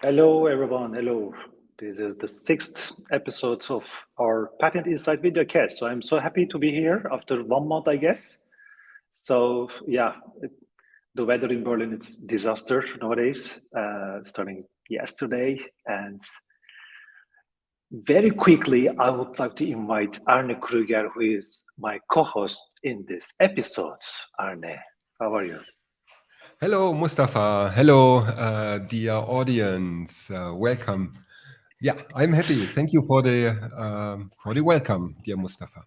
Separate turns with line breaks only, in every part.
Hello, everyone. Hello. This is the sixth episode of our Patent Insights Videocast. So I'm so happy to be here after 1 month, I guess. So yeah, the weather in Berlin is disaster nowadays, starting yesterday. And very quickly, I would like to invite Arne Kruger, who is my co-host in this episode. Arne, how are you?
Hello, Mustafa. Hello, dear audience. Welcome. Yeah, I'm happy. Thank you for the welcome, dear Mustafa.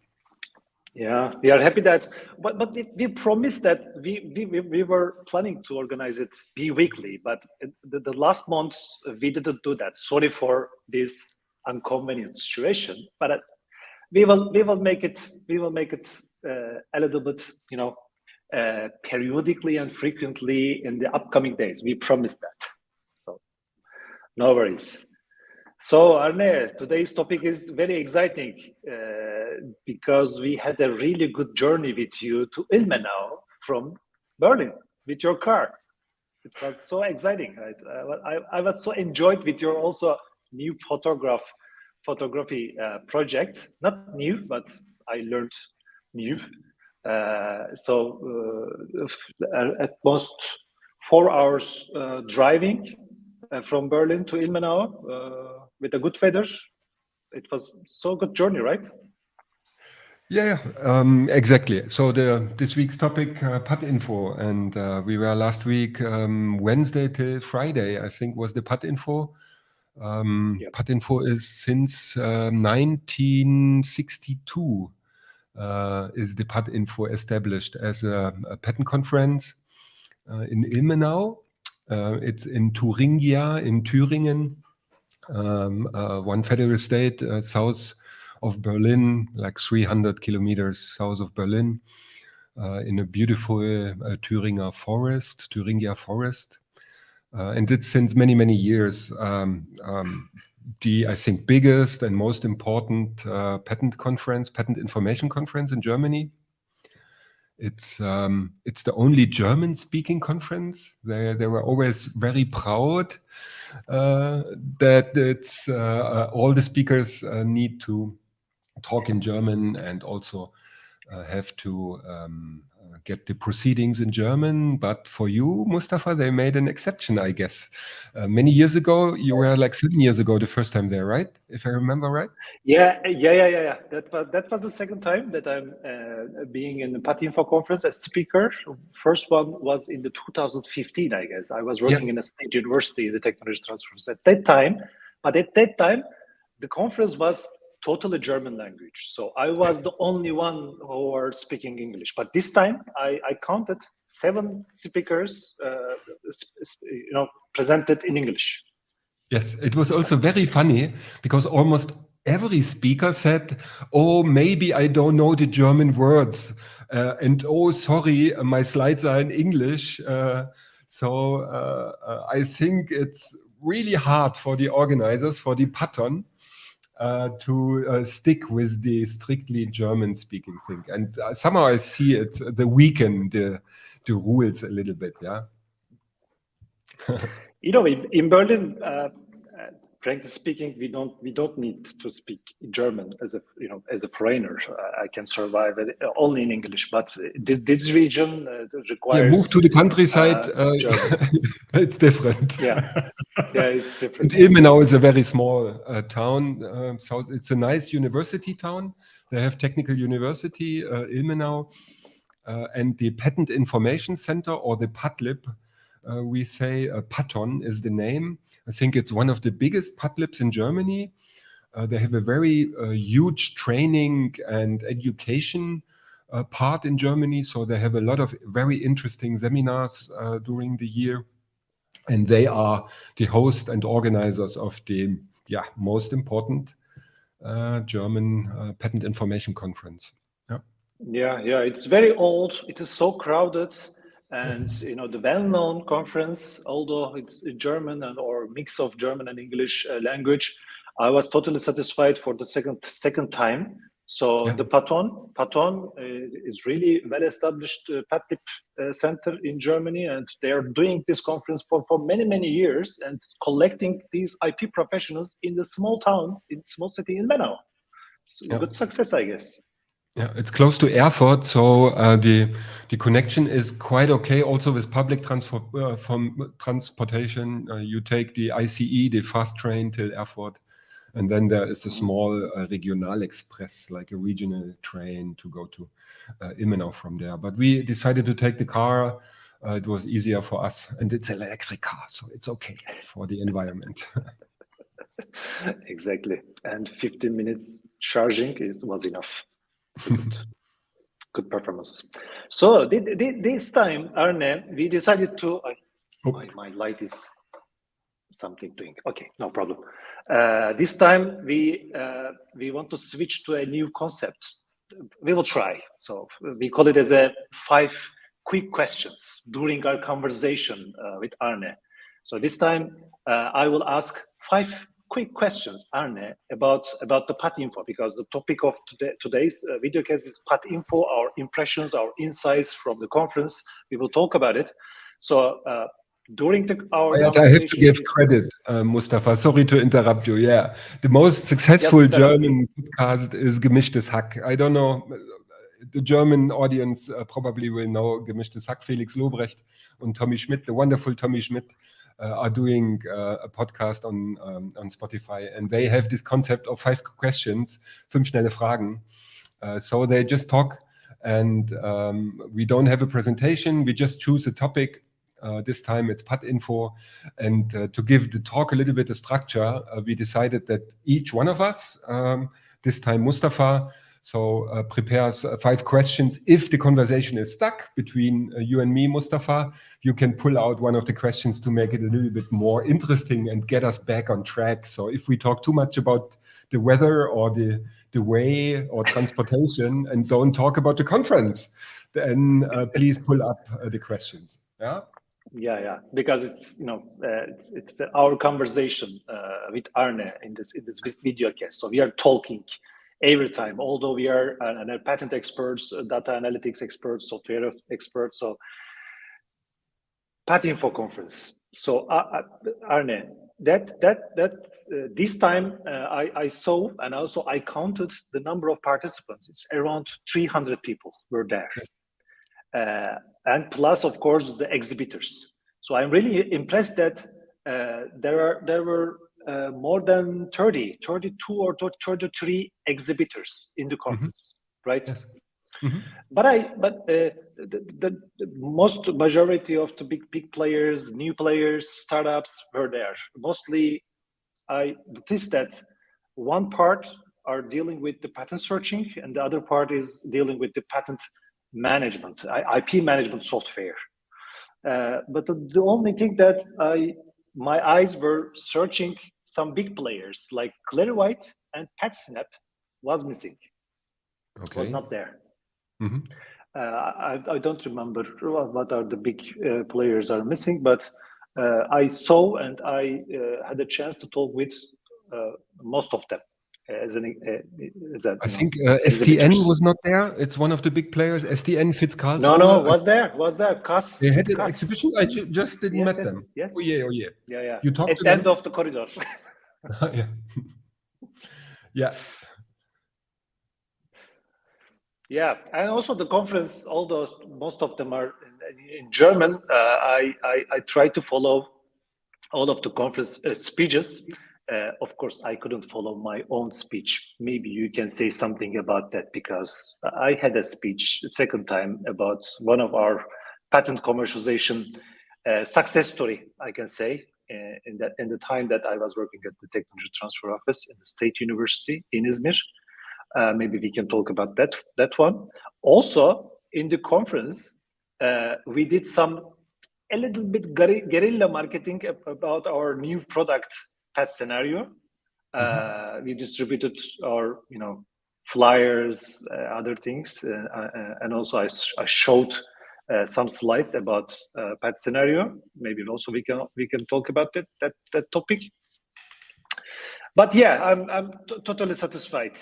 Yeah, we are happy that, but we promised that we were planning to organize it bi-weekly, but the last month we didn't do that. Sorry for this inconvenient situation, but we will make it a little bit, periodically and frequently in the upcoming days. We promise that. So no worries. So, Arne, today's topic is very exciting because we had a really good journey with you to Ilmenau from Berlin with your car. It was so exciting. Right? I was so enjoyed with your also new photography project. Not new, but I learned new. At most 4 hours driving from Berlin to Ilmenau with a good weather. It was so good journey, right?
Yeah, exactly. So this week's topic, PATINFO, and we were last week Wednesday till Friday, I think, was the PATINFO.
Yep.
PATINFO is since 1962. Is the PATINFO established as a patent conference in Ilmenau. It's in Thuringia in Thüringen, one federal state south of Berlin, like 300 kilometers south of Berlin, in a beautiful Thuringia forest. And it's since many, many years the, I think, biggest and most important patent information conference in Germany. It's the only German-speaking conference. They were always very proud that it's all the speakers need to talk in German and also have to get the proceedings in German. But for you, Mustafa, they made an exception, I guess. Many years ago, you were
Yes.
like 7 years ago the first time there, right? If I remember right?
Yeah. That was the second time that I'm being in the PATINFO conference as speaker. First one was in the 2015, I guess. I was
Yeah.
working in a state university in the technology transfers at that time. But at that time, the conference was totally German language. So I was the only one who were speaking English. But this time, I counted 7 speakers, presented in English
Yes, it was
this time.
also very funny because almost every speaker said, "Oh, maybe I don't know the German words," and "Oh, sorry, my slides are in English." I think it's really hard for the organizers, for the Patton, to stick with the strictly German-speaking thing. And somehow I see it the weaken the rules a little bit. Yeah.
In Berlin, frankly speaking, we don't need to speak German as a foreigner. I can survive only in English, but this region
Yeah, move
requires
to the countryside.
German.
It's different.
Yeah, yeah, it's
And
different.
Ilmenau is a very small town. So it's a nice university town. They have technical university, Ilmenau, and the Patent Information Center, or the PATLIB. We say Paton is the name. I think it's one of the biggest PATLIBs in Germany. They have a very huge training and education part in Germany. So they have a lot of very interesting seminars during the year. And they are the host and organizers of the most important German Patent Information Conference. Yeah.
Yeah, it's very old. It is so crowded, and the well-known conference, although it's German or mix of German and English language, I was totally satisfied for the second time. So the Paton is really well-established patent center in Germany, and they are doing this conference for many years and collecting these IP professionals in the small town, in small city in Ilmenau. It's a good success, I guess.
Yeah, it's close to Erfurt, so the connection is quite okay. Also with public transportation, you take the ICE, the fast train till Erfurt, and then there is a small Regional Express, like a regional train to go to Ilmenau from there. But we decided to take the car. It was easier for us, and it's an electric car, so it's okay for the environment.
Exactly, and 15 minutes charging was enough. Good performance. So this time, Arne, we decided to. My light is something doing. Okay, no problem. This time we want to switch to a new concept. We will try. So we call it as a 5 quick questions during our conversation with Arne. So this time I will ask 5 quick questions, Arne, about the PATINFO, because the topic of today's videocast is PATINFO, our impressions, our insights from the conference. We will talk about it. So during our
I have to give credit, Mustafa. Sorry to interrupt you. Yeah, the most successful German podcast is Gemischtes Hack. I don't know. The German audience probably will know Gemischtes Hack. Felix Lobrecht and Tommy Schmidt, the wonderful Tommy Schmidt, are doing a podcast on Spotify, and they have this concept of 5 questions, 5 schnelle Fragen. So they just talk, and we don't have a presentation. We just choose a topic. This time it's PATINFO, and to give the talk a little bit of structure, we decided that each one of us, this time Mustafa, prepares 5 questions. If the conversation is stuck between you and me, Mustafa, you can pull out one of the questions to make it a little bit more interesting and get us back on track. So if we talk too much about the weather or the way or transportation and don't talk about the conference, then please pull up the questions.
Yeah, because it's it's our conversation with Arne in this video cast. So we are talking every time, although we are patent experts, data analytics experts, software experts. So PATINFO conference. So Arne, this time I saw, and also I counted the number of participants. It's around 300 people were there. And plus, of course, the exhibitors. So I'm really impressed that there were more than 32 or 33 exhibitors in the conference, right?
Yes.
But the most majority of the big players, new players, startups were there. Mostly, I noticed that one part are dealing with the patent searching, and the other part is dealing with the patent management, IP management software. But the only thing that my eyes were searching some big players like Clearwhite and PatSnap was missing.
Okay.
Was not there. I don't remember what are the big players are missing, but I saw and I had a chance to talk with most of them.
I think STN was not there. It's one of the big players. STN Fitz-Karlsruhe.
No, was there. Kass.
They had an exhibition. I just didn't met them.
Yes.
Oh yeah.
Yeah.
You talked
at
to
the
them?
End of the corridor.
Yeah.
Yeah, and also the conference, although most of them are in German, I try to follow all of the conference speeches. Of course, I couldn't follow my own speech. Maybe you can say something about that, because I had a speech the second time about one of our patent commercialization success story, I can say, in the time that I was working at the Technology Transfer Office in the State University in Izmir. Maybe we can talk about that one. Also, in the conference, we did a little bit guerrilla marketing about our new product, Pat Scenario. We distributed our, flyers, other things, and also I showed some slides about Pat Scenario. Maybe also we can talk about that topic. But yeah, I'm totally satisfied.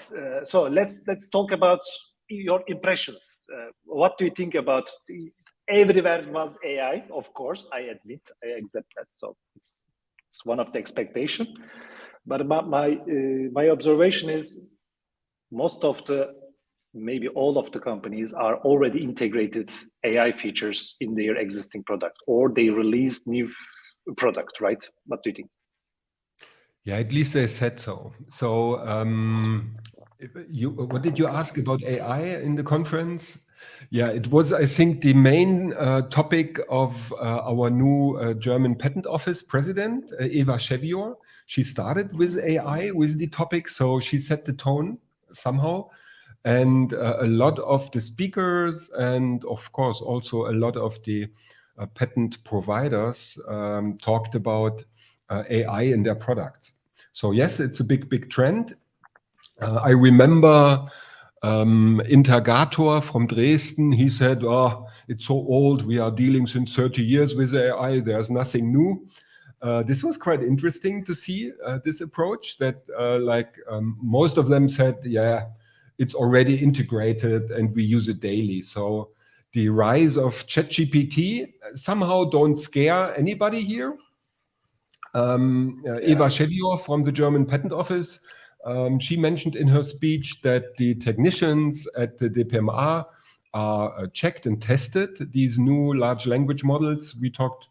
So let's talk about your impressions. What do you think about everywhere was AI? Of course, I admit, I accept that. So it's one of the expectation. But my observation is most of the, maybe all of the companies are already integrated AI features in their existing product, or they released new product, right? What do you think?
Yeah, at least they said so. So, what did you ask about AI in the conference? Yeah, it was, I think, the main topic of our new German patent office president, Eva Schevior. She started with AI, with the topic, so she set the tone somehow. And a lot of the speakers, and of course, also a lot of the patent providers talked about AI in their products. So yes, it's a big trend. I remember Intergator from Dresden. He said, "Oh, it's so old. We are dealing since 30 years with AI. There's nothing new." This was quite interesting to see this approach. That most of them said, "Yeah, it's already integrated and we use it daily." So the rise of ChatGPT somehow don't scare anybody here. Eva Schevior from the German Patent Office, she mentioned in her speech that the technicians at the DPMA are checked and tested these new large language models. We talked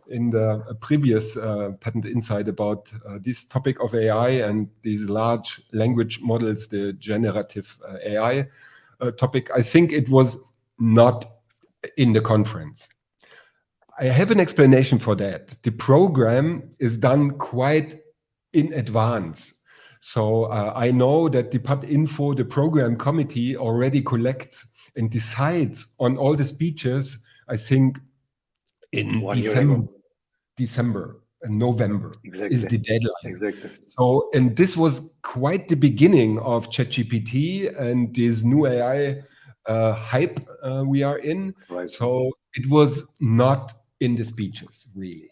in the previous Patent Insight about this topic of AI and these large language models, the generative AI topic. I think it was not in the conference. I have an explanation for that. The program is done quite in advance. So I know that the PATINFO, the program committee, already collects and decides on all the speeches, I think in December and November is the deadline.
Exactly.
So, and this was quite the beginning of ChatGPT and this new AI hype we are in.
Right.
So it was not in the speeches, really.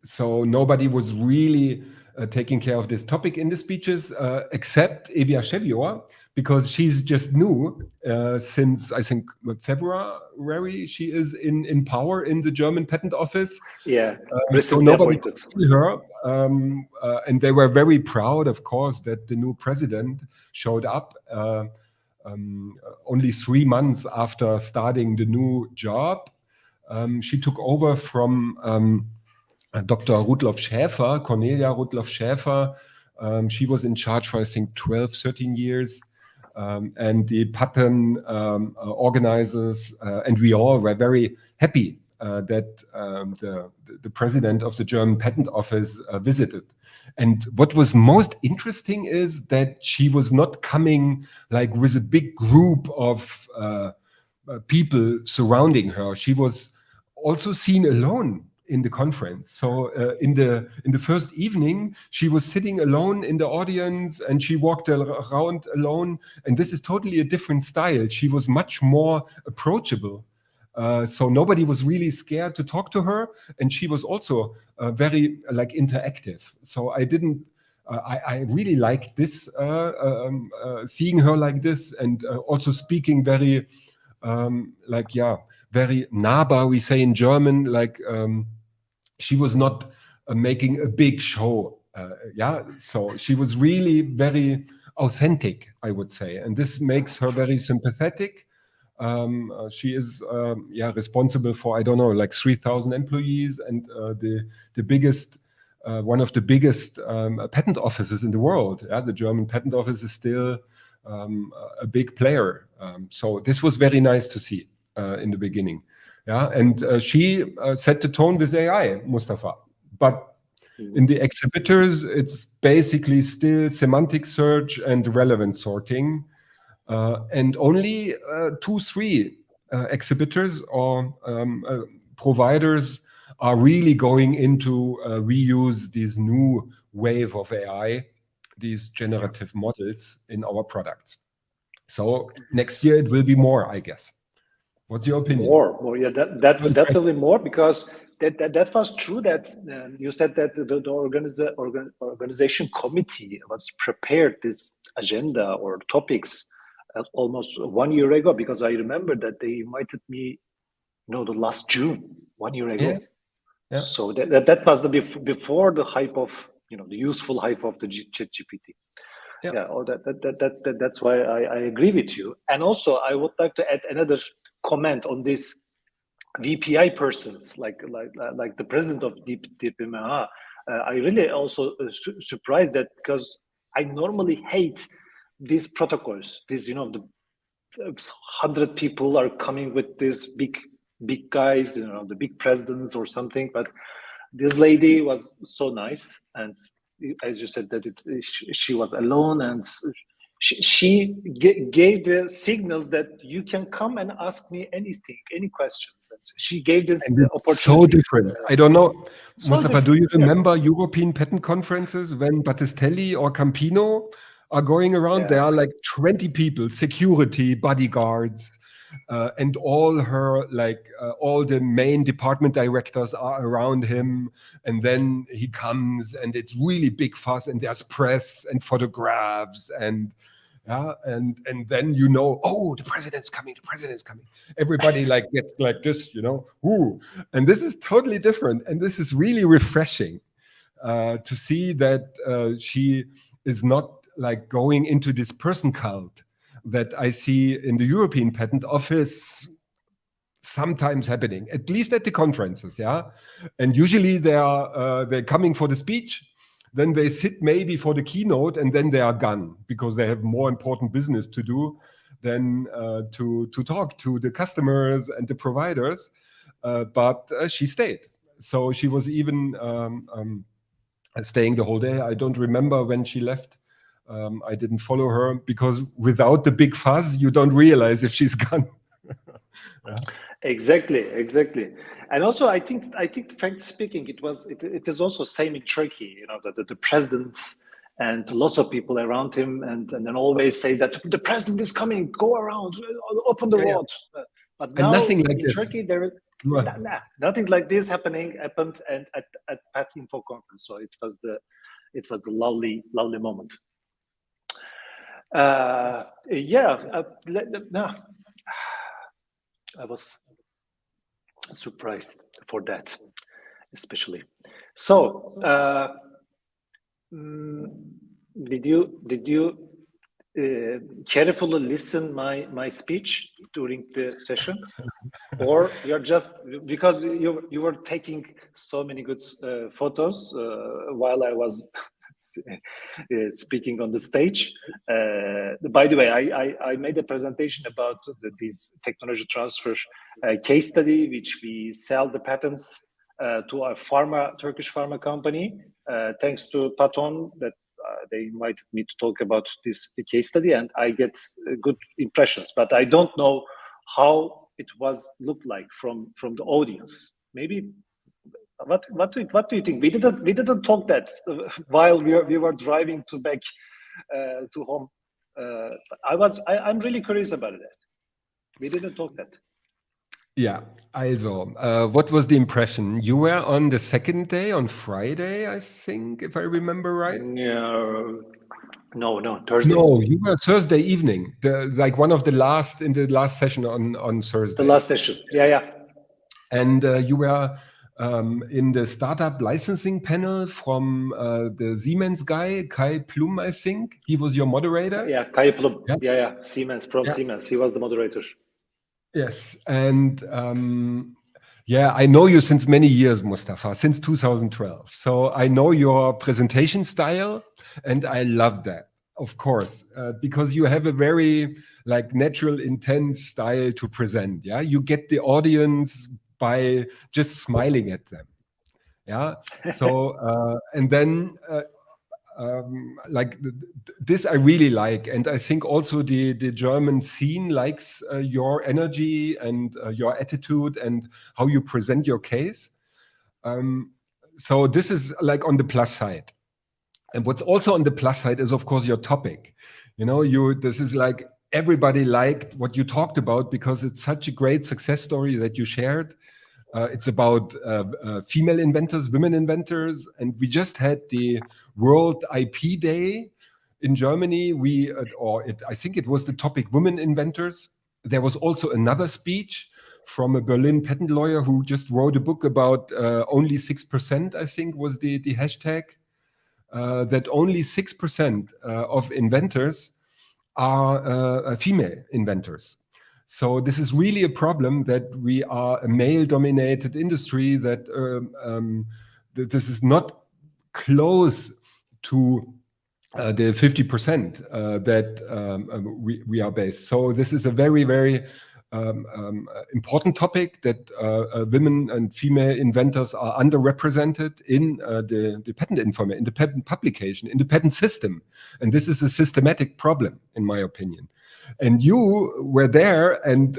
So nobody was really taking care of this topic in the speeches, except Evia Schevior, because she's just new since, I think, February. She is in power in the German patent office.
Yeah,
so nobody could see her. And they were very proud, of course, that the new president showed up only 3 months after starting the new job. She took over from Dr. Rudloff Schäfer, Cornelia Rudloff Schäfer. She was in charge for, I think, 12, 13 years. And the patent organizers and we all were very happy that the president of the German Patent Office visited. And what was most interesting is that she was not coming like with a big group of people surrounding her. She was also seen alone in the conference. So in the first evening, she was sitting alone in the audience and she walked around alone. And this is totally a different style. She was much more approachable. So nobody was really scared to talk to her. And she was also very interactive. So I really liked this, seeing her like this and also speaking very, very nahbar, we say in German, she was not making a big show. So she was really very authentic, I would say. And this makes her very sympathetic. She is responsible for, I don't know, like 3,000 employees and the biggest, one of the biggest patent offices in the world. Yeah, the German patent office is still a big player. So this was very nice to see in the beginning. Yeah, and she set the tone with AI, Mustafa. But in the exhibitors, it's basically still semantic search and relevance sorting. And only 2-3 exhibitors or providers are really going into reuse this new wave of AI, these generative models in our products. So next year it will be more, I guess. What's your opinion?
More, yeah, that will be more, because that was true. That you said that the organization committee was prepared this agenda or topics almost 1 year ago, because I remember that they invited me, the last June, 1 year ago.
Yeah.
So that was the before the hype of the useful hype of the ChatGPT. Yeah. That's why I agree with you. And also I would like to add another comment on this VPI persons, like the president of depa. I really also surprised that, because I normally hate these protocols. These the 100 people are coming with these big guys, the big presidents or something. But this lady was so nice, and as you said, that she was alone, and she gave the signals that you can come and ask me anything, any questions. And she gave this opportunity.
So different. I don't know,
So
Mustafa,
different.
do you remember European patent conferences when Battistelli or Campino are going around? There are like 20 people, security, bodyguards, and all the main department directors are around him. And then he comes and it's really big fuss, and there's press and photographs and then oh, the president's coming. Everybody gets like this, ooh. And this is totally different, and this is really refreshing to see that she is not going into this person cult that I see in the European Patent Office sometimes happening, at least at the conferences, and usually they're coming for the speech. Then they sit maybe for the keynote, and then they are gone because they have more important business to do than to talk to the customers and the providers. But she stayed. So she was even staying the whole day. I don't remember when she left. I didn't follow her, because without the big fuzz, you don't realize if she's gone.
Exactly. And also, I think, frankly speaking, it is also same in Turkey. The presidents and lots of people around him, and then always say that the president is coming, go around, open the road. But now
nothing like
in
this.
Turkey, nothing like this happened and at PATINFO conference. So it was the lovely moment. I was surprised for that, especially. So, did you carefully listen my speech during the session, or you're just because you were taking so many good photos while I was speaking on the stage? By the way, I made a presentation about this technology transfer case study, which we sell the patents to a Turkish pharma company, thanks to Paton, that they invited me to talk about this case study, and I get good impressions, but I don't know how it looked like from the audience. Maybe what do you think? We didn't talk that while we were driving back to home. I'm really curious about that. We didn't talk that.
Yeah. Also, what was the impression? You were on the second day, on Friday, I think, if I remember right.
No, Thursday.
No, you were Thursday evening. One of the last in the last session on Thursday.
The last session. Yeah.
And you were in the startup licensing panel from the Siemens guy, Kai Plum, I think. He was your moderator.
Yeah, Kai Plum. Yeah. Siemens, Siemens. He was the moderator.
Yes. And I know you since many years, Mustafa, since 2012. So I know your presentation style, and I love that, of course, because you have a very natural, intense style to present. Yeah, you get the audience by just smiling at them. Yeah. So and then this I really like, and I think also the German scene likes your energy and your attitude and how you present your case. So this is on the plus side. And what's also on the plus side is, of course, your topic. This is everybody liked what you talked about, because it's such a great success story that you shared. It's about female inventors, women inventors, and we just had the World IP Day in Germany. I think it was the topic women inventors. There was also another speech from a Berlin patent lawyer who just wrote a book about only 6%, I think was the hashtag, that only 6% of inventors are female inventors. So this is really a problem, that we are a male-dominated industry, that this is not close to the 50% that we are based. So this is a very, very important topic, that women and female inventors are underrepresented in the patent information, in the patent publication, in the patent system. And this is a systematic problem, in my opinion. And you were there, and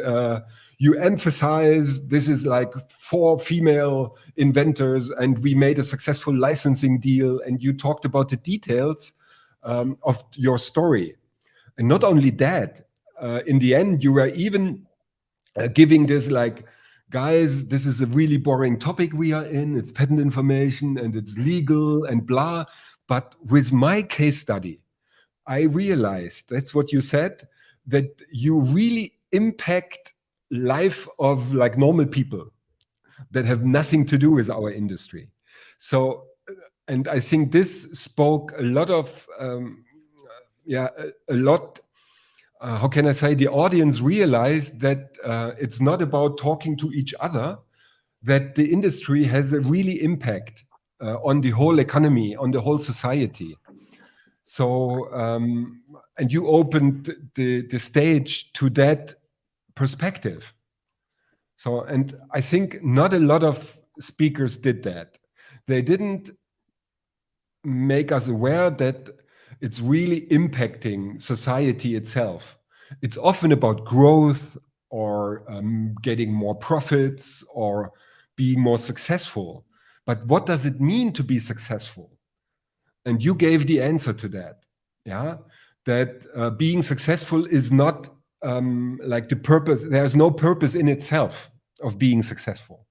you emphasize this is like 4 female inventors, and we made a successful licensing deal, and you talked about the details of your story. And not only that, in the end, you were even giving this like, guys, this is a really boring topic we are in. It's patent information and it's legal and blah. But with my case study, I realized, that's what you said, that you really impact life of like normal people that have nothing to do with our industry. So, and I think this spoke a lot of, how can I say, the audience realized that it's not about talking to each other, that the industry has a really impact on the whole economy, on the whole society. So, and you opened the stage to that perspective. So, and I think not a lot of speakers did that. They didn't make us aware that it's really impacting society itself. It's often about growth, or getting more profits, or being more successful. But what does it mean to be successful? And you gave the answer to that. Yeah, that being successful is not like the purpose. There's no purpose in itself of being successful.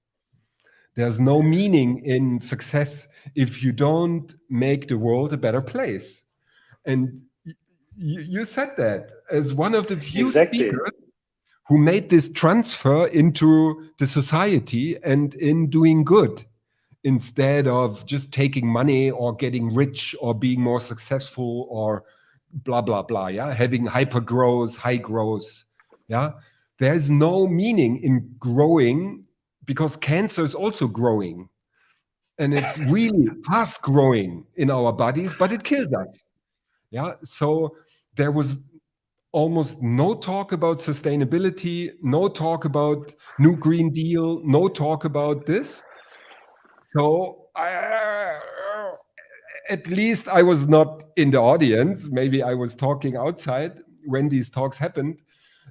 There's no meaning in success if you don't make the world a better place. And you said that as one of the few speakers who made this transfer into the society and in doing good, instead of just taking money or getting rich or being more successful or blah, blah, blah. Yeah. Having hyper growth, high growth. Yeah. There's no meaning in growing, because cancer is also growing, and it's really fast growing in our bodies, but it kills us. Yeah. So there was almost no talk about sustainability, no talk about new Green Deal, no talk about this. So at least I was not in the audience. Maybe I was talking outside when these talks happened.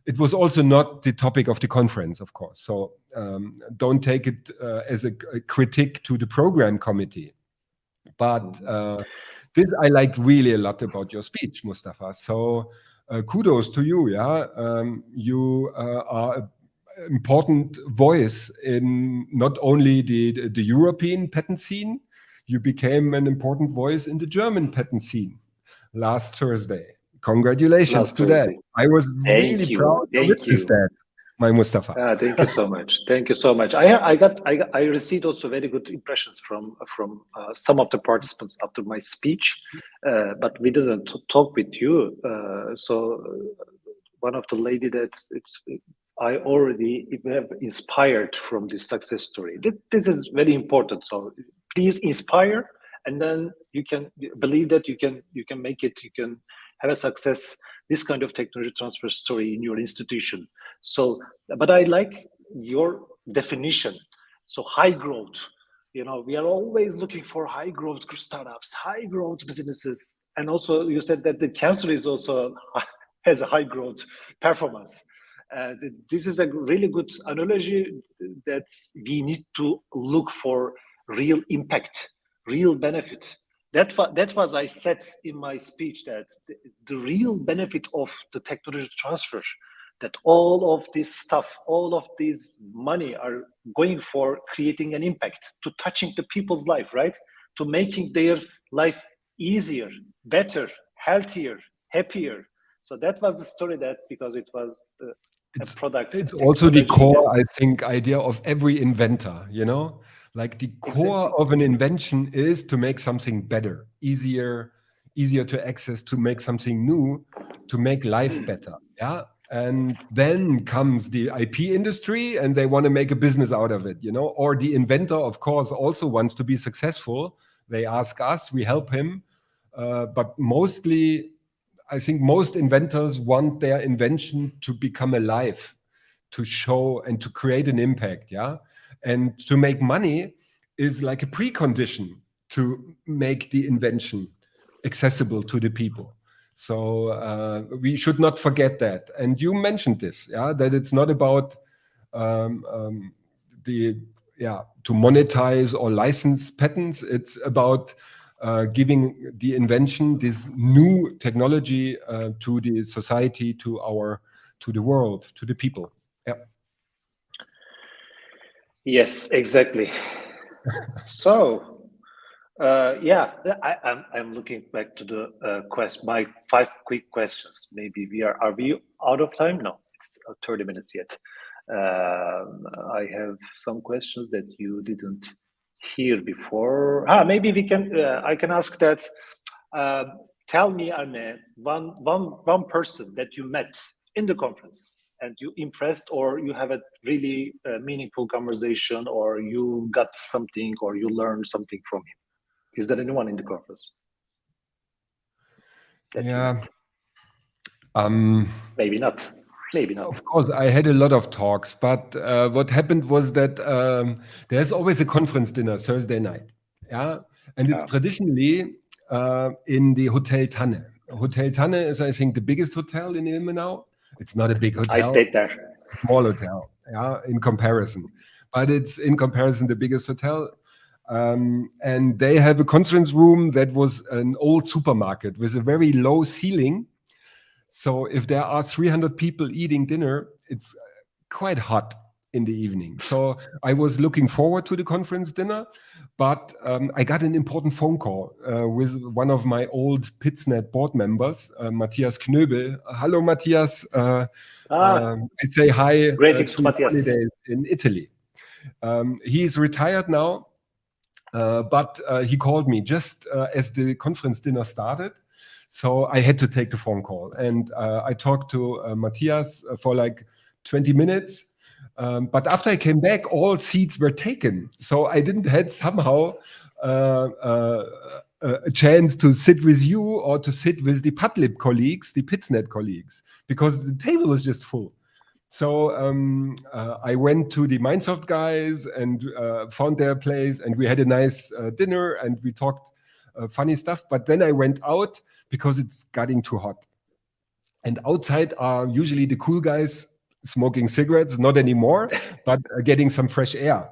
It was also not the topic of the conference, of course. So don't take it as a critique to the program committee. But this I liked really a lot about your speech, Mustafa. So kudos to you. Yeah, you are an important voice in not only the European patent scene. You became an important voice in the German patent scene last Thursday. Congratulations to that. I was really proud to witness that, my Mustafa.
Thank you so much. Thank you so much. I received also very good impressions from some of the participants after my speech, but we didn't talk with you. So one of the lady that I already have inspired from this success story. This is very important. So please inspire, and then you can believe that you can make it. You can have a success, this kind of technology transfer story in your institution. So, but I like your definition. So high growth, we are always looking for high growth startups, high growth businesses. And also you said that the cancer is also has a high growth performance. This is a really good analogy that we need to look for real impact, real benefit. That was I said in my speech, that the real benefit of the technology transfer, that all of this stuff, all of these money are going for creating an impact, to touching the people's life, right? To making their life easier, better, healthier, happier. So that was the story, that because it was a product.
It's also the
technology,
core, I think, idea of every inventor, like the core
Exactly.
of an invention is to make something better, easier to access, to make something new, to make life better. Yeah. And then comes the IP industry and they want to make a business out of it, or the inventor, of course, also wants to be successful. They ask us, we help him. But mostly, I think most inventors want their invention to become alive, to show and to create an impact. Yeah. And to make money is like a precondition to make the invention accessible to the people. So we should not forget that. And you mentioned this, yeah, that it's not about to monetize or license patents. It's about giving the invention, this new technology, to the society, to the world, to the people. Yeah.
Yes, exactly. So, I'm looking back to the my 5 quick questions. Maybe are we out of time? No, it's 30 minutes yet. I have some questions that you didn't hear before. Maybe we can. I can ask that. Tell me, Arne, one person that you met in the conference and you impressed, or you have a really meaningful conversation, or you got something, or you learned something from him. Is there anyone in the conference that you met? Maybe not. Maybe not.
Of course, I had a lot of talks, but what happened was that there's always a conference dinner Thursday night. Yeah. And it's traditionally in the Hotel Tanne. Hotel Tanne is, I think, the biggest hotel in Ilmenau. It's not a big hotel.
I stayed there.
It's a small hotel, yeah, in comparison. But it's in comparison the biggest hotel. And they have a conference room that was an old supermarket with a very low ceiling. So if there are 300 people eating dinner, it's quite hot in the evening. So I was looking forward to the conference dinner, but I got an important phone call with one of my old PITSNet board members, Matthias Knöbel. Hello, Matthias. I say hi
Greetings
to
Matthias.
holidays in Italy. He's retired now, but he called me just as the conference dinner started. So I had to take the phone call, and I talked to Matthias for like 20 minutes. But after I came back, all seats were taken. So I didn't had somehow a chance to sit with you or to sit with the Padlib colleagues, the PITSNet colleagues, because the table was just full. So I went to the Mindsoft guys and found their place, and we had a nice dinner, and we talked funny stuff. But then I went out because it's getting too hot. And outside are usually the cool guys smoking cigarettes, not anymore, but getting some fresh air.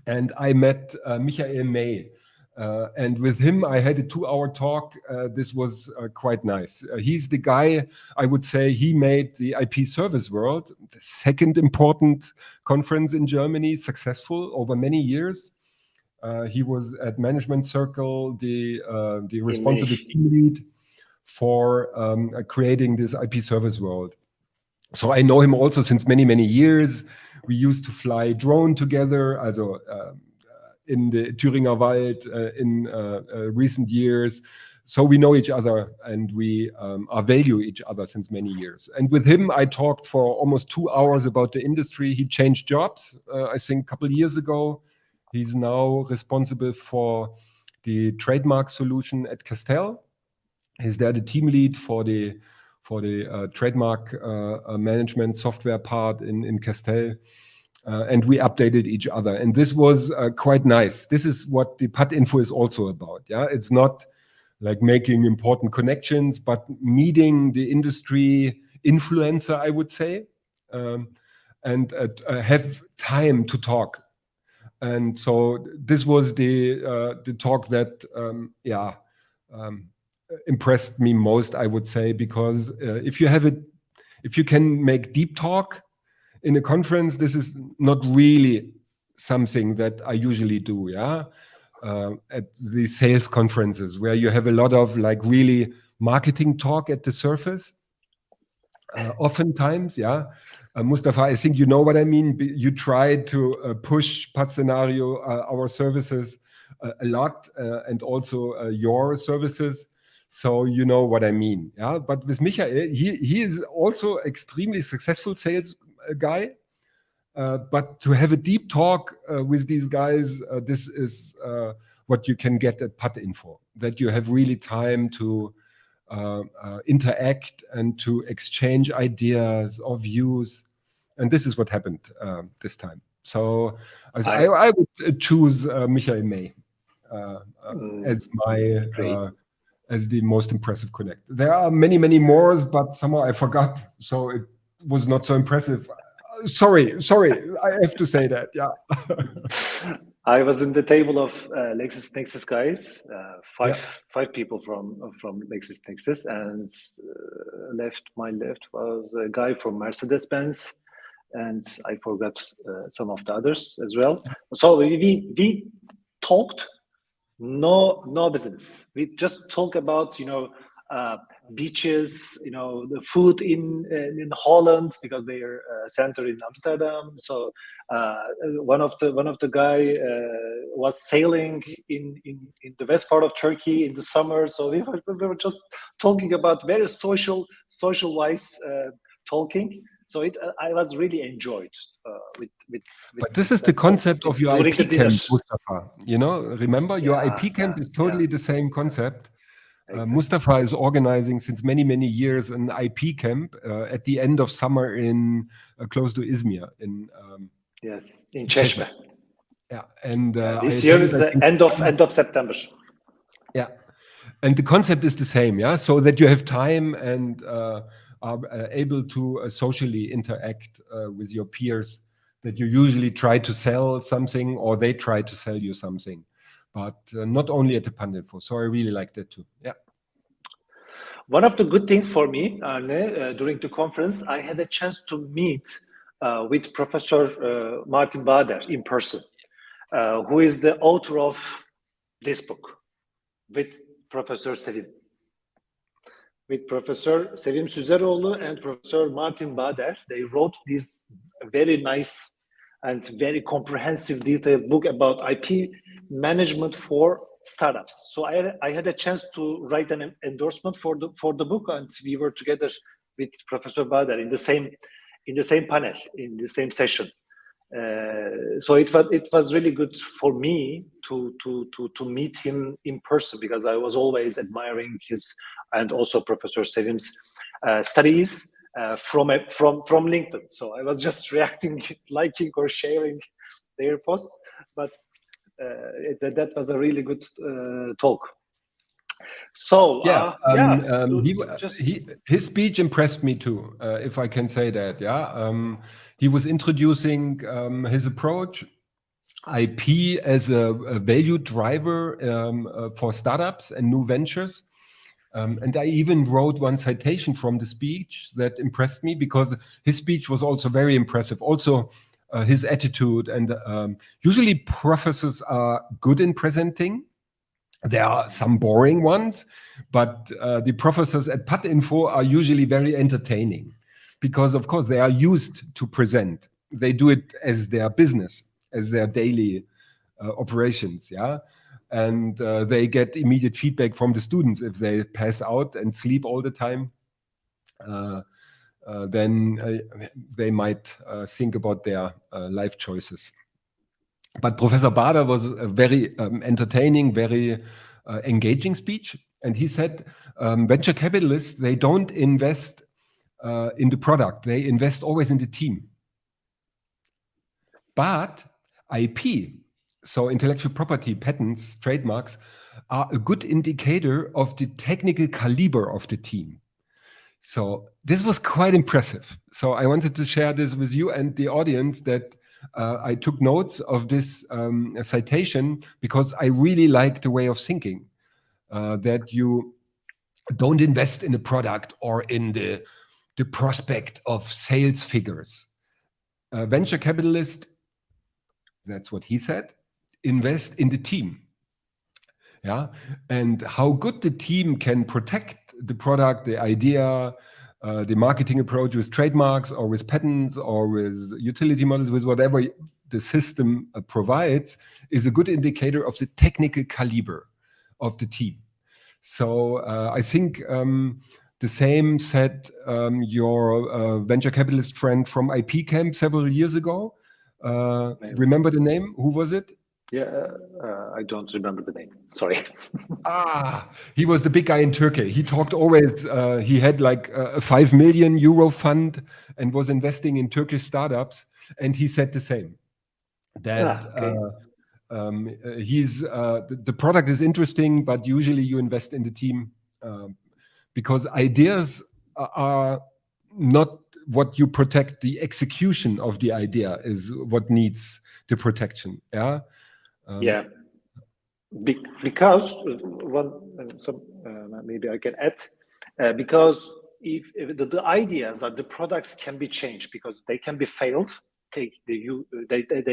And I met Michael May. And with him, I had a 2-hour talk. This was quite nice. He's the guy, I would say, he made the IP Service World, the second important conference in Germany, successful over many years. He was at Management Circle, the responsible team lead for creating this IP Service World. So I know him also since many, many years. We used to fly drone together, also in the Thüringer Wald in recent years. So we know each other, and we value each other since many years. And with him, I talked for almost 2 hours about the industry. He changed jobs, I think, a couple of years ago. He's now responsible for the trademark solution at Castell. He's there the team lead for the trademark management software part in Castell. And we updated each other. And this was quite nice. This is what the PATINFO is also about. Yeah, it's not like making important connections, but meeting the industry influencer, I would say, and have time to talk. And so this was the talk that, impressed me most, I would say, because if you have if you can make deep talk in a conference, this is not really something that I usually do, yeah. At the sales conferences where you have a lot of like really marketing talk at the surface, oftentimes, yeah. Mustafa, I think you know what I mean. You try to push Patscenario, our services, a lot, and also your services. So you know what I mean, yeah. But with Michael, he is also extremely successful sales guy. But to have a deep talk with these guys, this is what you can get at PATINFO. That you have really time to interact and to exchange ideas or views, and this is what happened this time. So I would choose Michael May as my as the most impressive connect. There are many more, but somehow I forgot, so it was not so impressive. Sorry, I have to say that. Yeah.
I was in the table of LexisNexis guys, five people from LexisNexis, and my left was a guy from Mercedes-Benz, and I forgot some of the others as well. So we talked no business. We just talk about beaches, the food in Holland, because they are centered in Amsterdam. So one of the guy was sailing in the west part of Turkey in the summer. So we were just talking about very social wise talking. So I was really enjoyed with.
But this is the concept of your IP camp, Mustafa. Remember, your IP camp is totally the same concept. Exactly. Mustafa is organizing since many years an IP camp at the end of summer in close to Izmir in
Cheshme.
Yeah, and
this year is the end of September.
Yeah, and the concept is the same. Yeah, so that you have time and are able to socially interact with your peers. That you usually try to sell something or they try to sell you something. But not only at the PATINFO. So I really like that too. Yeah.
One of the good things for me, during the conference, I had a chance to meet with Professor Martin Bader in person, who is the author of this book, with Professor Sevim. With Professor Sevim Süzeroğlu and Professor Martin Bader, they wrote this very nice and very comprehensive, detailed book about IP management for startups. So I had a chance to write an endorsement for the book, and we were together with Professor Bader in the same panel, in the same session. So it was really good for me to meet him in person, because I was always admiring his and also Professor Sevim's studies from LinkedIn. So I was just reacting, liking or sharing their posts, but that was a really good talk. So
his speech impressed me too, if I can say that. Yeah, he was introducing his approach, IP as a value driver for startups and new ventures. And I even wrote one citation from the speech that impressed me, because his speech was also very impressive. Also, his attitude, and usually professors are good in presenting. There are some boring ones, but the professors at PATINFO are usually very entertaining, because of course they are used to present. They do it as their business, as their daily operations, yeah. And they get immediate feedback from the students. If they pass out and sleep all the time, then they might think about their life choices. But Professor Bader was a very entertaining, very engaging speech. And he said, venture capitalists, they don't invest in the product. They invest always in the team. But IP, so intellectual property, patents, trademarks, are a good indicator of the technical caliber of the team. So this was quite impressive. So I wanted to share this with you and the audience, that I took notes of this citation, because I really like the way of thinking, that you don't invest in a product or in the the prospect of sales figures. Venture capitalist, that's what he said, invest in the team. Yeah, and how good the team can protect the product, the idea, the marketing approach with trademarks or with patents or with utility models, with whatever the system provides, is a good indicator of the technical caliber of the team. So I think the same said your venture capitalist friend from IP Camp several years ago. Remember the name? Who was it?
Yeah, I don't remember the name. Sorry.
He was the big guy in Turkey. He talked always, he had like a 5 million euro fund and was investing in Turkish startups. And he said the same, that the product is interesting, but usually you invest in the team because ideas are not what you protect. The execution of the idea is what needs the protection. Yeah.
Because maybe I can add, because if the ideas or the products can be changed because they can be failed, they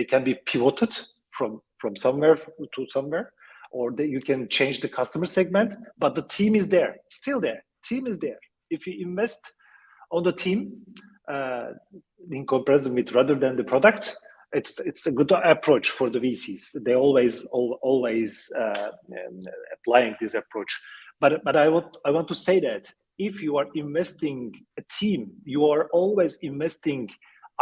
can be pivoted from somewhere to somewhere, or you can change the customer segment, but the team is there, still there. Team is there. If you invest on the team in comparison with rather than the product, it's a good approach for the VCs. They always applying this approach. But I want to say that if you are investing a team, you are always investing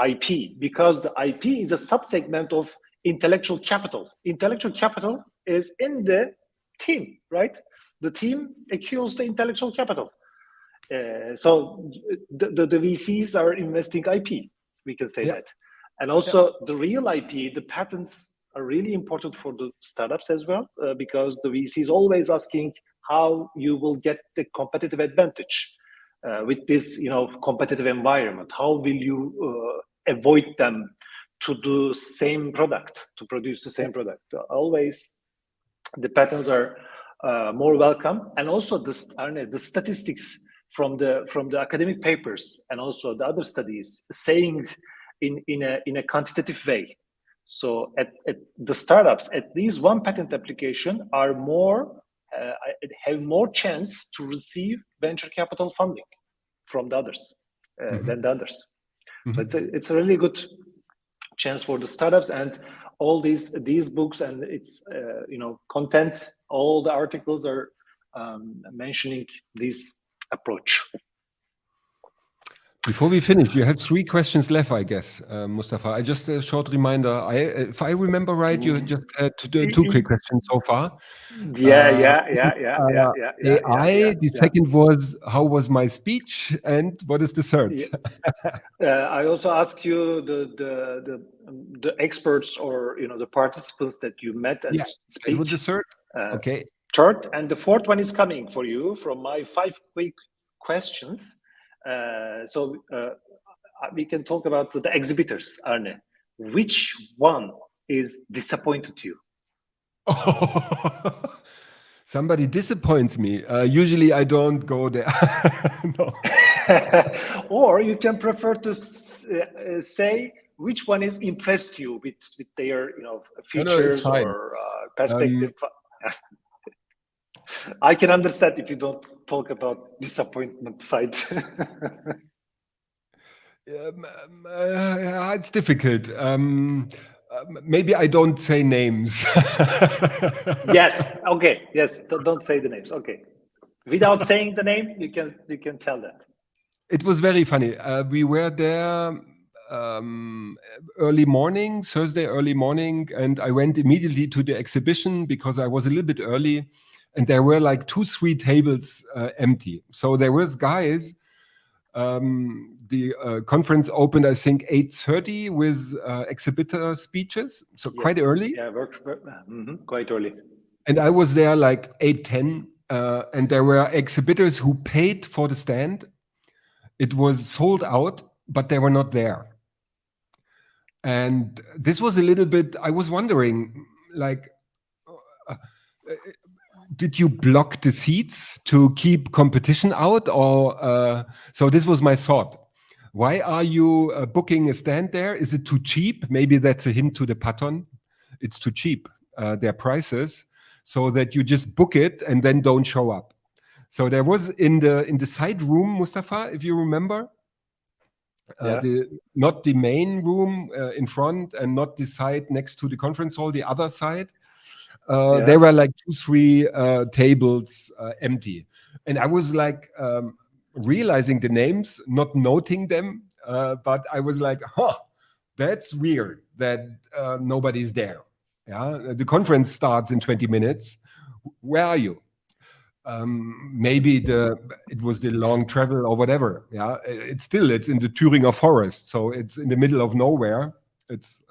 IP, because the IP is a subsegment of intellectual capital. Intellectual capital is in the team, right? The team accrues the intellectual capital. So the VCs are investing IP. We can say that. And also the real IP, the patents are really important for the startups as well, because the VC is always asking how you will get the competitive advantage with this, competitive environment. How will you avoid them to do same product, to produce the same product? Always, the patents are more welcome, and also the statistics from the academic papers and also the other studies saying in a quantitative way. So at the startups, at least one patent application are have more chance to receive venture capital funding from the others than the others. So it's a really good chance for the startups, and all these books and its content, all the articles are mentioning this approach.
Before we finish, you have 3 questions left, I guess, Mustafa. Just a short reminder. If I remember right, you just had 2 quick questions so far.
Yeah.
AI. The second was, how was my speech, and what is the third?
I also ask you the experts or the participants that you met and speak.
That was the third. Okay.
Third, and the fourth one is coming for you from my 5 quick questions. So we can talk about the exhibitors, Arne. Which one is disappointed you?
Somebody disappoints me. Usually I don't go there. No.
Or you can prefer to say which one is impressed you with their features or perspective. I can understand if you don't talk about disappointment side.
It's difficult. Maybe I don't say names.
Yes. Okay. Yes. Don't say the names. Okay. Without saying the name, you can tell that.
It was very funny. We were there early morning, Thursday early morning, and I went immediately to the exhibition because I was a little bit early, and there were like 2-3 tables empty. So there was guys. The conference opened, I think, 8:30 with exhibitor speeches, so quite early.
Yeah, quite early.
And I was there like 8:10, and there were exhibitors who paid for the stand. It was sold out, but they were not there. And this was a little bit, I was wondering, like, did you block the seats to keep competition out, or so this was my thought. Why are you booking a stand there? Is it too cheap? Maybe that's a hint to the Paton. It's too cheap, their prices, so that you just book it and then don't show up. So there was in the side room, Mustafa, if you remember, not the main room in front and not the side next to the conference hall, the other side. There were like 2-3 tables empty, and I was like realizing the names, not noting them, but I was like, that's weird that nobody's there. Yeah, the conference starts in 20 minutes. Where are you? Maybe it was the long travel or whatever. Yeah, it's in the Thüringer forest, so it's in the middle of nowhere. It's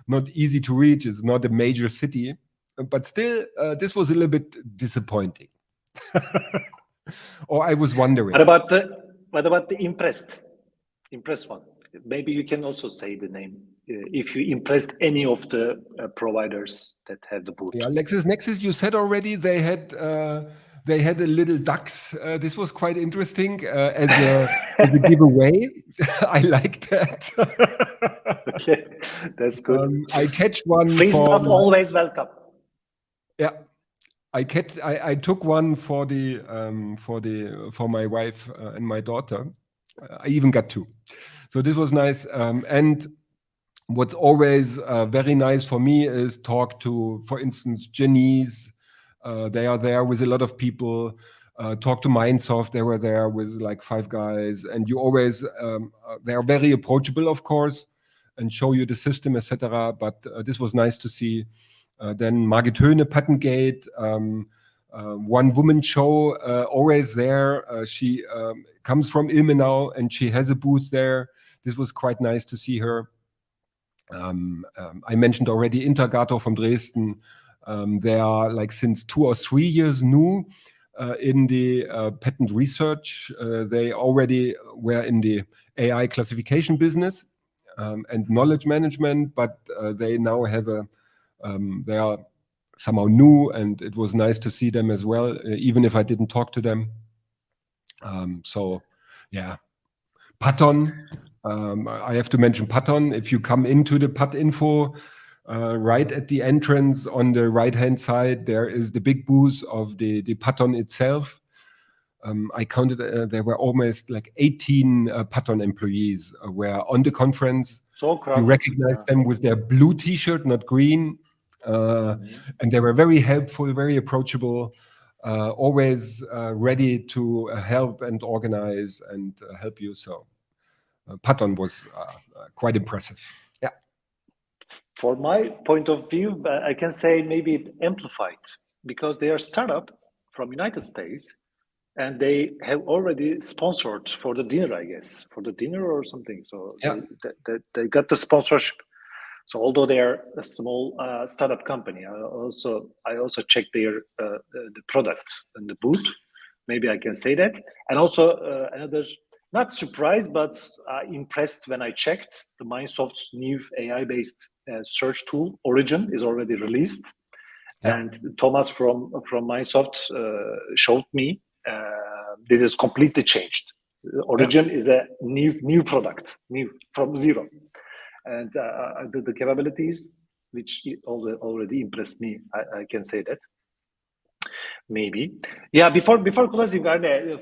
not easy to reach. It's not a major city, but still, this was a little bit disappointing. Or I was wondering.
What about the impressed one? Maybe you can also say the name if you impressed any of the providers that have the booth.
Yeah, LexisNexis, you said already they had a little ducks. This was quite interesting as a giveaway. I like that.
Okay, that's good.
I catch one.
Free stuff always welcome.
Yeah, I took one for my wife and my daughter. I even got 2. So this was nice. And what's always very nice for me is talk to, for instance, Genies. They are there with a lot of people. Talk to Mindsoft. They were there with like 5 guys, and you always they are very approachable, of course, and show you the system, etc. But this was nice to see. Then Margit Höhne, Patentgate, one woman show, always there. She comes from Ilmenau and she has a booth there. This was quite nice to see her. I mentioned already Intergator from Dresden. They are like since 2 or 3 years new in the patent research. They already were in the AI classification business and knowledge management, but they now have they are somehow new, and it was nice to see them as well, even if I didn't talk to them. So yeah, Paton. I have to mention Paton. If you come into the PATINFO, right at the entrance on the right-hand side, there is the big booth of the Paton itself. I counted, there were almost like 18 Paton employees were on the conference.
So crowded.
You recognize them with their blue t-shirt, not green. And they were very helpful, very approachable, always ready to help and organize and help you. So Paton was quite impressive. Yeah.
For my point of view, I can say maybe it amplified because they are a startup from United States, and they have already sponsored for the dinner, I guess, for the dinner or something. So yeah. They got the sponsorship. So although they are a small startup company, I also checked their the product and the booth. Maybe I can say that. And also another, not surprised, but impressed when I checked the Mindsoft's new AI-based search tool, Origin, is already released. Yeah. And Thomas from Mindsoft showed me this is completely changed. Origin is a new product, new from zero. And the capabilities, which already impressed me, I can say that. Maybe, yeah. Before closing, Arne,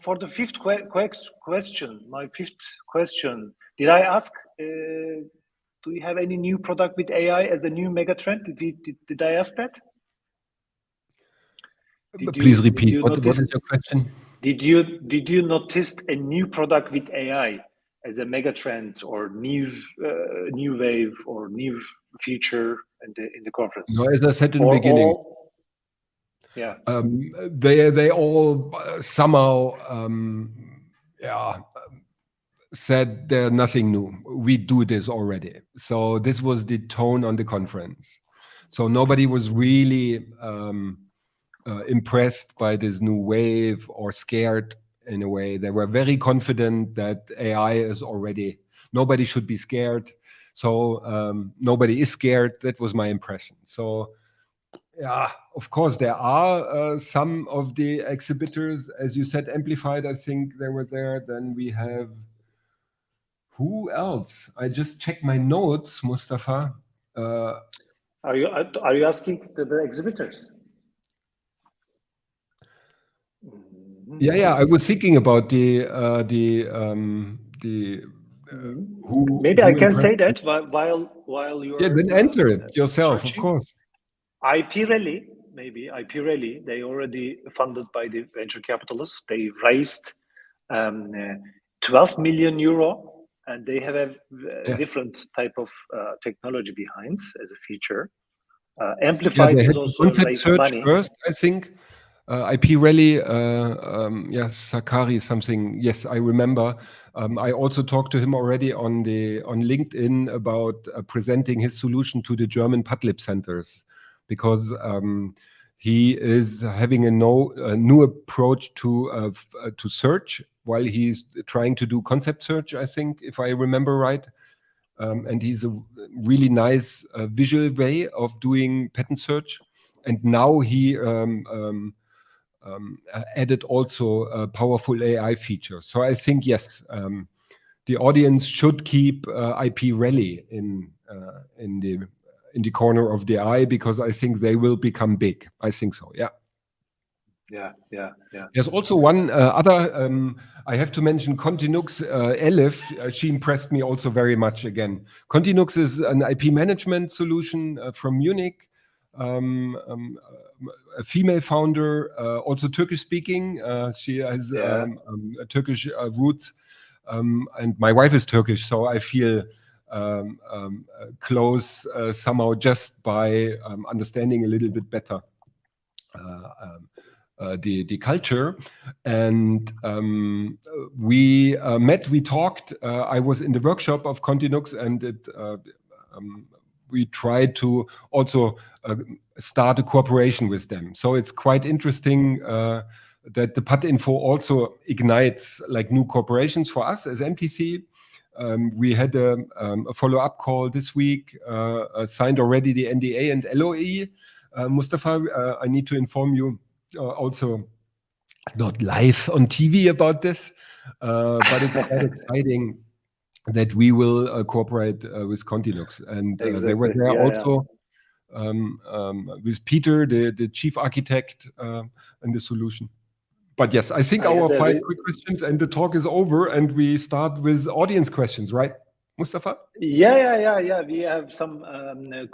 for the fifth question, my fifth question, did I ask? Do you have any new product with AI as a new megatrend? Did I ask that?
Please repeat. What is your question?
Did you notice a new product with AI as a megatrend or new wave or new feature in the conference?
No, as I said in the beginning.
Yeah.
They all somehow said there's nothing new. We do this already. So this was the tone on the conference. So nobody was really impressed by this new wave or scared in a way. They were very confident that AI is already, nobody should be scared. So nobody is scared. That was my impression. So Yeah, of course, there are some of the exhibitors, as you said, Amplified, I think they were there. Then we have, who else? I just checked my notes, Mustafa.
Are you asking the exhibitors?
Yeah, I was thinking about the who
Maybe I can
impressed
say
me.
that while you
Yeah,
are
then answer it yourself, of
searching.
course.
IP Rally, maybe IP Rally. They already funded by the venture capitalists. They raised 12 million euro, and they have a
Yes.
different type of technology behind as a feature.
Yeah,
Amplified
they
is
had the
also
concept
raised
search
money.
first, I think. IP Rally, yes, Sakari something. Yes, I remember. I also talked to him already on LinkedIn about presenting his solution to the German Padlib centers, because he is having a new approach to search while he's trying to do concept search, I think, if I remember right. And he's a really nice visual way of doing patent search. And now he added also a powerful AI feature. So I think, yes, the audience should keep IP Rally in the corner of the eye, because I think they will become big. I think so, yeah.
Yeah.
There's also one other, I have to mention Continux Elif. She impressed me also very much again. Continux is an IP management solution from Munich. A female founder, also Turkish speaking. She has Turkish roots. And my wife is Turkish, so I feel close somehow just by understanding a little bit better the culture. And we met, we talked. I was in the workshop of Continux, and we tried to also start a cooperation with them. So it's quite interesting that the PATINFO also ignites like new corporations for us as MTC. We had a follow-up call this week, signed already the NDA and LOE. Mustafa, I need to inform you also not live on TV about this, but it's quite exciting that we will cooperate with Continux. And
Exactly.
they were there also
yeah.
with Peter, the chief architect, and the solution. But yes, I think our 5 quick questions and the talk is over, and we start with audience questions, right, Mustafa?
Yeah. We have some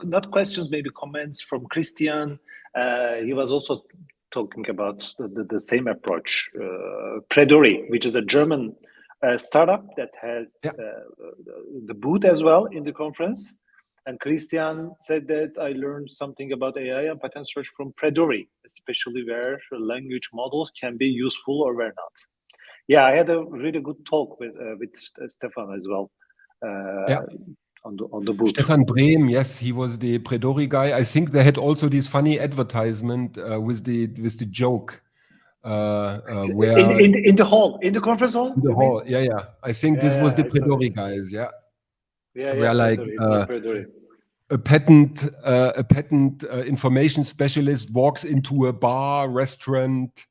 not questions, maybe comments from Christian. He was also talking about the same approach. Predori, which is a German startup that has the booth as well in the conference. And Christian said that I learned something about AI and patent search from Predori, especially where language models can be useful or where not. Yeah, I had a really good talk with Stefan as well. On the booth.
Stefan Brehm, yes, he was the Predori guy. I think they had also this funny advertisement with the joke. Where
in the hall, in the conference hall.
In the hall, yeah. I think this was the Predori guys, yeah. Where like
Predori.
a patent information specialist walks into a bar, restaurant,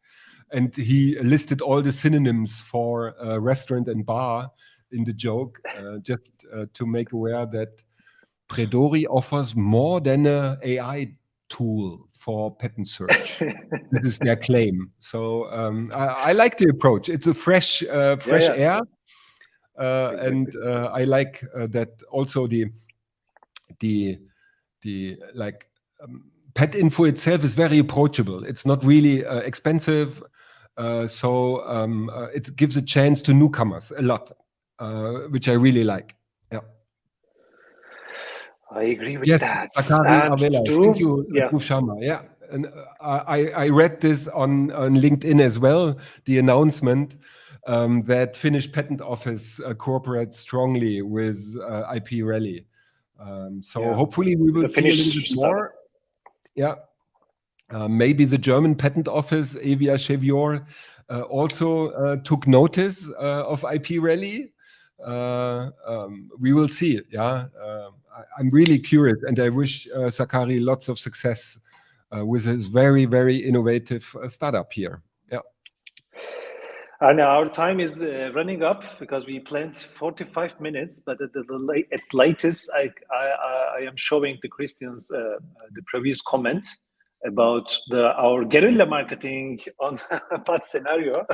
and he listed all the synonyms for restaurant and bar in the joke, just to make aware that Predori offers more than an AI tool for patent search. This is their claim. So I like the approach. It's a fresh air, exactly. And I like that also the PATINFO itself is very approachable. It's not really expensive, so it gives a chance to newcomers a lot, which I really like. Yeah.
I agree with that.
Sakari Avela. Thank you, Dhruv Sharma. Yeah, and I read this on LinkedIn as well, the announcement that Finnish Patent Office cooperates strongly with IP Rally. So hopefully we will see a little bit more. Yeah, maybe the German Patent Office, Evia Chevior, also took notice of IP Rally. We will see. Yeah, I'm really curious, and I wish Sakari lots of success with his very, very innovative startup here. Yeah.
And our time is running up because we planned 45 minutes, but at latest, I am showing the Christians the previous comment about our guerrilla marketing on Pat scenario.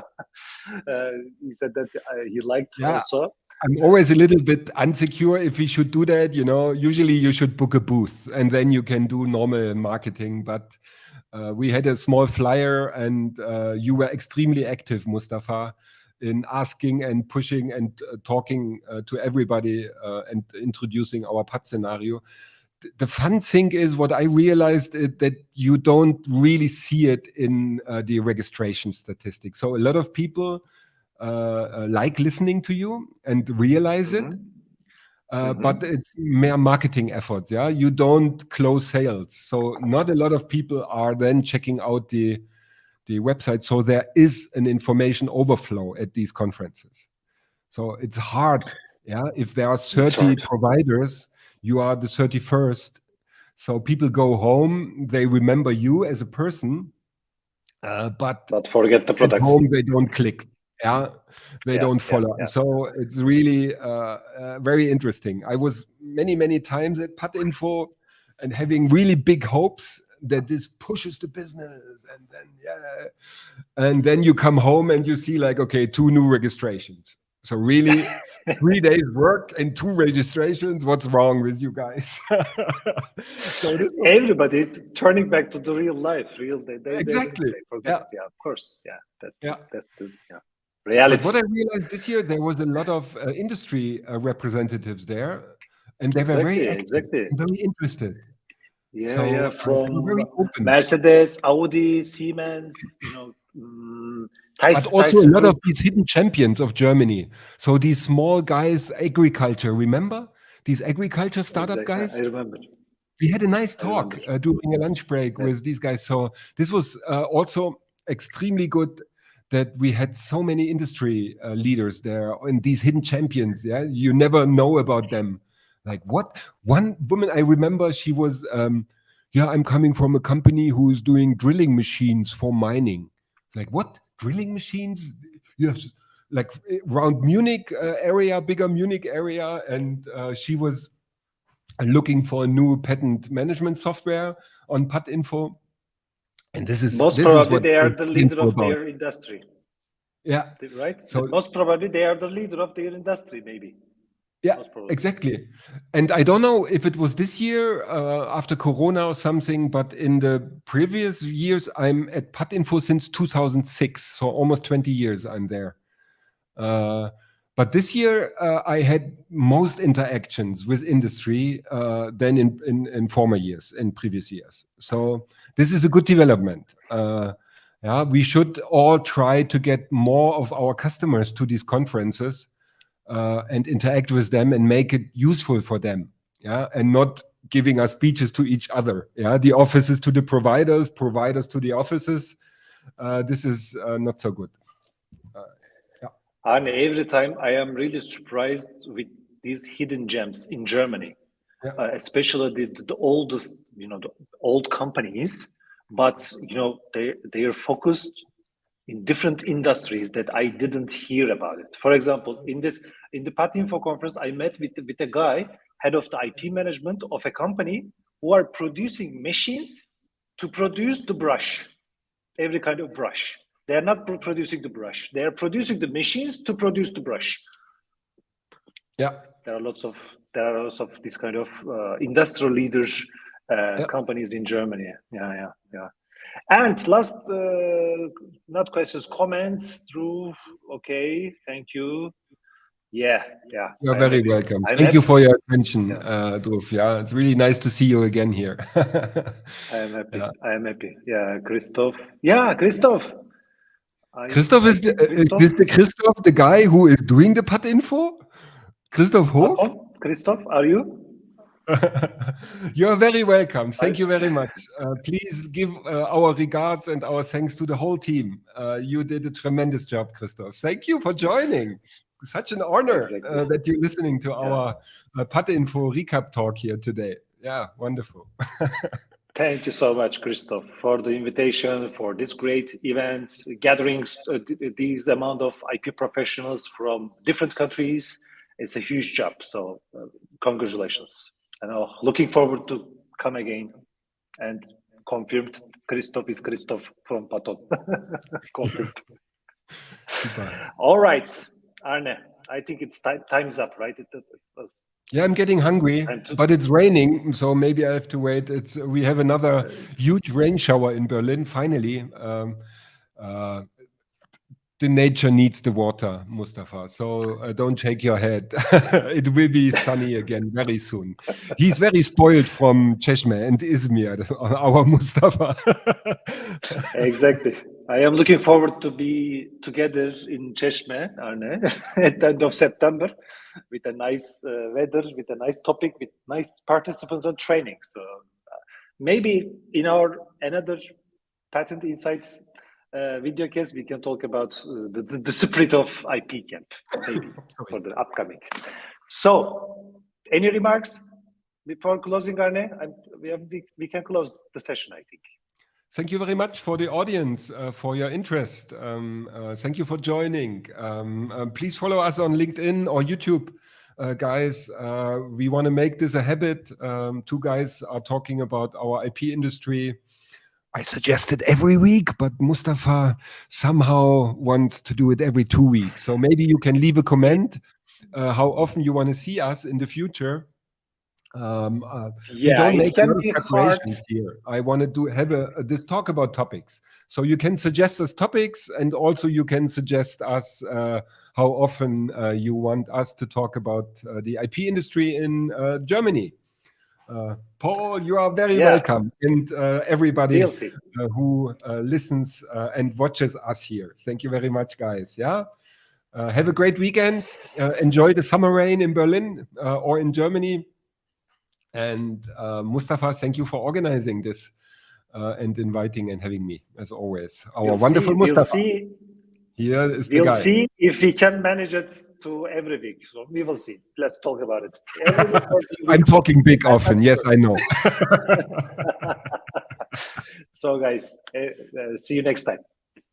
He said that he liked also.
I'm always a little bit unsecure if we should do that. Usually you should book a booth and then you can do normal marketing. But we had a small flyer and you were extremely active, Mustafa, in asking and pushing and talking to everybody and introducing our PAT scenario. The fun thing is what I realized is that you don't really see it in the registration statistics. So a lot of people like listening to you and realize it, but it's mere marketing efforts. Yeah, you don't close sales, so not a lot of people are then checking out the website. So there is an information overflow at these conferences. So it's hard. Yeah, if there are 30 providers, you are the 31st. So people go home, they remember you as a person, but
forget the products.
At home they don't click. Yeah, they don't follow. So it's really very interesting. I was many times at PATINFO and having really big hopes that this pushes the business, and then you come home and you see like, okay, 2 new registrations. So really 3 days work and 2 registrations. What's wrong with you guys?
So everybody turning back to the real life,
exactly.
Yeah, of course. Yeah, that's the reality.
But what I realized this year, there was a lot of industry representatives there, and they were very active, and very interested.
From Mercedes, Audi, Siemens,
but also a lot of these hidden champions of Germany. So these small guys, agriculture, remember? These agriculture startup guys?
I remember.
We had a nice talk during a lunch break with these guys. So this was also extremely good that we had so many industry leaders there and these hidden champions. Yeah, you never know about them. Like what? One woman I remember, she was, I'm coming from a company who is doing drilling machines for mining. Like what? Drilling machines? Yes, like around Munich area, bigger Munich area, and she was looking for a new patent management software on PATINFO. And this is
most probably they are the leader of their industry.
Yeah,
right. So most probably they are the leader of their industry, maybe.
Yeah, exactly. And I don't know if it was this year after Corona or something, but in the previous years, I'm at PATINFO since 2006, so almost 20 years I'm there. But this year, I had most interactions with industry than in former years, in previous years. So this is a good development. We should all try to get more of our customers to these conferences and interact with them and make it useful for them. And not giving us speeches to each other. The offices to the providers to the offices. This is not so good.
And every time I am really surprised with these hidden gems in Germany, especially the oldest, the old companies, but they are focused in different industries that I didn't hear about it. For example, in the PATINFO conference, I met with a guy, head of the IP management of a company who are producing machines to produce the brush, every kind of brush. They are not producing the brush. They are producing the machines to produce the brush.
Yeah,
there are lots of this kind of industrial leaders companies in Germany. Yeah. And last, not questions, comments, Drew. Okay, thank you. Yeah.
You're very welcome. Thank you for your attention, Drew. Yeah, it's really nice to see you again here.
I am happy. Yeah, Christoph. Yeah, Christoph.
Christoph is the Christoph, the guy who is doing the PATINFO? Christoph Hoch?
Christoph, are you?
You're very welcome. Thank you very much. Please give our regards and our thanks to the whole team. You did a tremendous job, Christoph. Thank you for joining. Such an honor that you're listening to our PATINFO recap talk here today. Yeah, wonderful.
Thank you so much, Christoph, for the invitation, for this great event, gathering these amount of IP professionals from different countries. It's a huge job. So congratulations. And looking forward to come again and confirmed Christoph is Christoph from Patent. Confirmed.
Super.
All right, Arne, I think it's time's up, right? It was.
Yeah, I'm getting hungry, but it's raining, so maybe I have to wait. We have another huge rain shower in Berlin, finally. The nature needs the water, Mustafa, so don't shake your head. It will be sunny again very soon. He's very spoiled from Cheshme and Izmir, our Mustafa.
Exactly. I am looking forward to be together in Cheshme, Arne, at the end of September, with a nice weather, with a nice topic, with nice participants and training. So maybe in our another Patent Insights videocast, we can talk about the spirit of IP camp, maybe for the upcoming. So, any remarks before closing, Arne? We can close the session, I think.
Thank you very much for the audience, for your interest. Thank you for joining. Please follow us on LinkedIn or YouTube, guys. We want to make this a habit. Two guys are talking about our IP industry. I suggest it every week, but Mustafa somehow wants to do it every 2 weeks. So maybe you can leave a comment how often you want to see us in the future. We don't make a lot of preparations here. I want to have this talk about topics. So you can suggest us topics, and also you can suggest us how often you want us to talk about the IP industry in Germany. Paul, you are very welcome, and everybody who listens and watches us here. Thank you very much, guys. Yeah, have a great weekend. Enjoy the summer rain in Berlin or in Germany. And Mustafa, thank you for organizing this and inviting and having me, as always. Our wonderful Mustafa. Here is the guy.
We'll see if we can manage it to every week. So we will see. Let's talk about it.
I'm talking big often. Yes, I know.
So, guys, see you next time.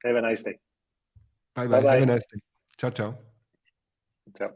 Have a nice day.
Bye-bye. Have a nice day. Ciao, ciao.
Ciao.